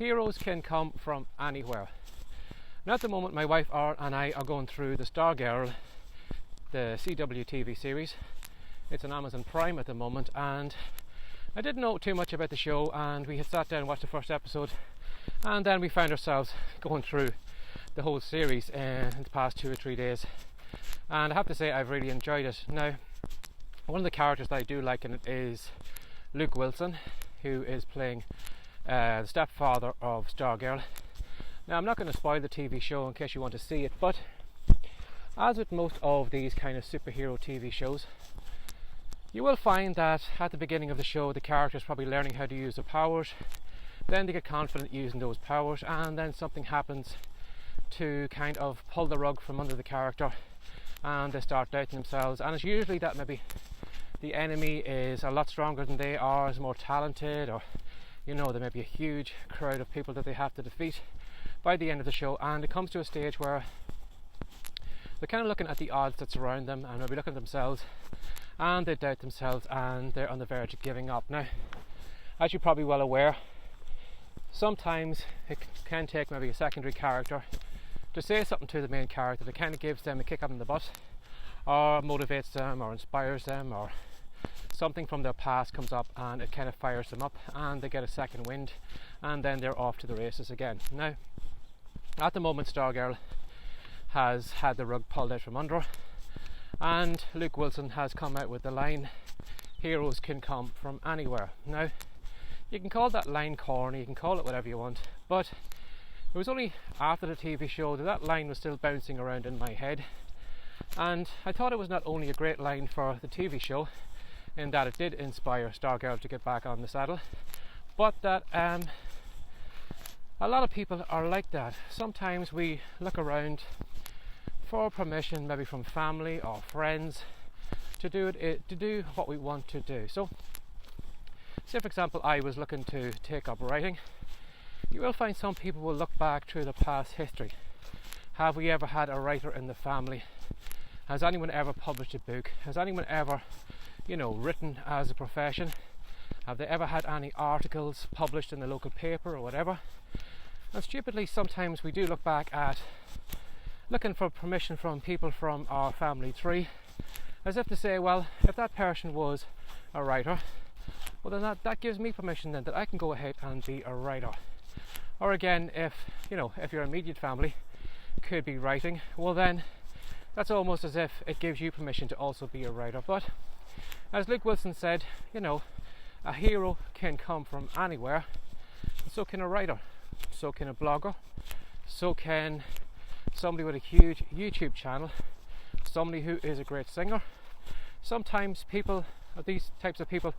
Heroes can come from anywhere. Now at the moment my wife and I are going through the Stargirl, the CW TV series. It's on Amazon Prime at the moment, and I didn't know too much about the show, and we had sat down and watched the first episode, and then we found ourselves going through the whole series in the past 2 or 3 days, and I have to say I've really enjoyed it. Now, one of the characters that I do like in it is Luke Wilson, who is playing the stepfather of Stargirl. Now, I'm not going to spoil the TV show in case you want to see it, but as with most of these kind of superhero TV shows, you will find that at the beginning of the show the character is probably learning how to use the powers, then they get confident using those powers, and then something happens to kind of pull the rug from under the character and they start doubting themselves, and it's usually that maybe the enemy is a lot stronger than they are, is more talented, or there may be a huge crowd of people that they have to defeat by the end of the show, and it comes to a stage where they're kind of looking at the odds that surround them and maybe looking at themselves and they doubt themselves and they're on the verge of giving up. Now, as you're probably well aware, sometimes it can take maybe a secondary character to say something to the main character that kind of gives them a kick up in the butt, or motivates them, or inspires them, or something from their past comes up and it kind of fires them up and they get a second wind, and then they're off to the races again. Now, at the moment Stargirl has had the rug pulled out from under her, and Luke Wilson has come out with the line, heroes can come from anywhere. Now, you can call that line corny, you can call it whatever you want, but it was only after the TV show that line was still bouncing around in my head, and I thought it was not only a great line for the TV show in that it did inspire Stargirl to get back on the saddle, but that a lot of people are like that. Sometimes we look around for permission, maybe from family or friends, to do what we want to do. So, say for example, I was looking to take up writing. You will find some people will look back through the past history. Have we ever had a writer in the family? Has anyone ever published a book? Has anyone ever, written as a profession? Have they ever had any articles published in the local paper or whatever? And stupidly, sometimes we do look back at looking for permission from people from our family tree, as if to say, well, if that person was a writer, well then that gives me permission then that I can go ahead and be a writer. Or again, if your immediate family could be writing, well then that's almost as if it gives you permission to also be a writer. But as Luke Wilson said, a hero can come from anywhere, and so can a writer, so can a blogger, so can somebody with a huge YouTube channel, somebody who is a great singer. Sometimes these types of people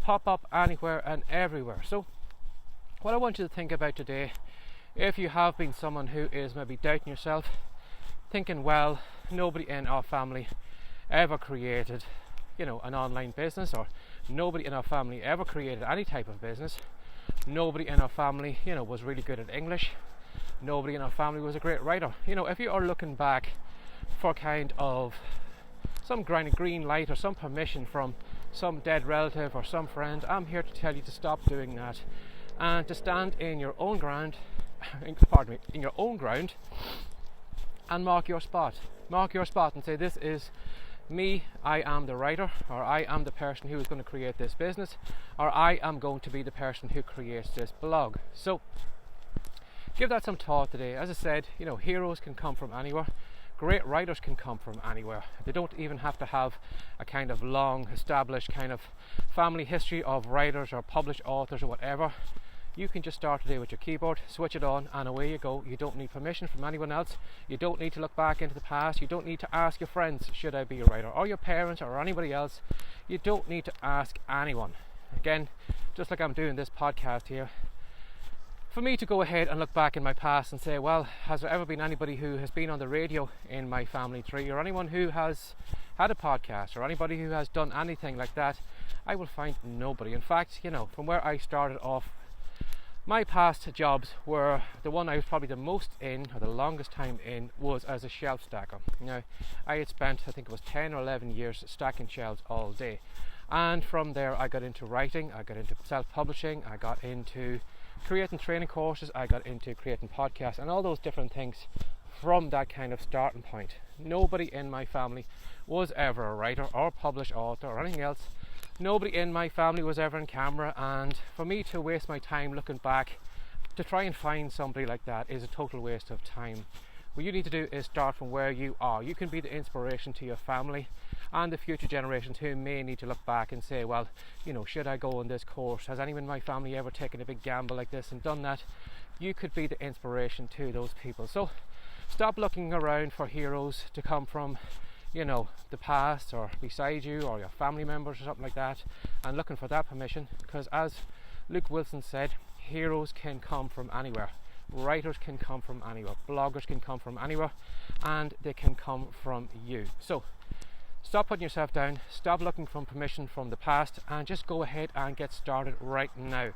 pop up anywhere and everywhere. So what I want you to think about today, if you have been someone who is maybe doubting yourself, thinking, well, nobody in our family ever created, an online business, or nobody in our family ever created any type of business, nobody in our family, was really good at English, nobody in our family was a great writer. If you are looking back for kind of some green light or some permission from some dead relative or some friend, I'm here to tell you to stop doing that and to stand in your own ground, in your own ground, and mark your spot and say, this is me, I am the writer, or I am the person who is going to create this business, or I am going to be the person who creates this blog. So give that some thought today. As I said, heroes can come from anywhere. Great writers can come from anywhere. They don't even have to have a kind of long established kind of family history of writers or published authors or whatever. You can just start today with your keyboard, switch it on, and away you go. You don't need permission from anyone else. You don't need to look back into the past. You don't need to ask your friends, should I be a writer, or your parents, or anybody else. You don't need to ask anyone. Again, just like I'm doing this podcast here, for me to go ahead and look back in my past and say, well, has there ever been anybody who has been on the radio in my family tree, or anyone who has had a podcast, or anybody who has done anything like that? I will find nobody. In fact, from where I started off, my past jobs were, the one I was probably the most in, or the longest time in, was as a shelf stacker. I had spent, I think it was 10 or 11 years stacking shelves all day. And from there I got into writing, I got into self-publishing, I got into creating training courses, I got into creating podcasts and all those different things from that kind of starting point. Nobody in my family was ever a writer or published author or anything else. Nobody in my family was ever in camera, and for me to waste my time looking back to try and find somebody like that is a total waste of time. What you need to do is start from where you are. You can be the inspiration to your family and the future generations who may need to look back and say, well, you know, should I go on this course? Has anyone in my family ever taken a big gamble like this and done that? You could be the inspiration to those people. So stop looking around for heroes to come from, you know, the past or beside you or your family members or something like that, and looking for that permission, because as Luke Wilson said, heroes can come from anywhere. Writers can come from anywhere, bloggers can come from anywhere, and they can come from you. So stop putting yourself down, stop looking for permission from the past, and just go ahead and get started right now.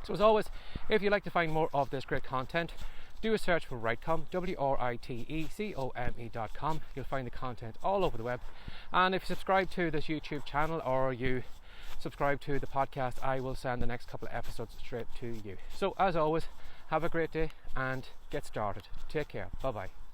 So as always, if you'd like to find more of this great content, do a search for WriteCome, WriteCome.com. You'll find the content all over the web. And if you subscribe to this YouTube channel or you subscribe to the podcast, I will send the next couple of episodes straight to you. So as always, have a great day and get started. Take care. Bye bye.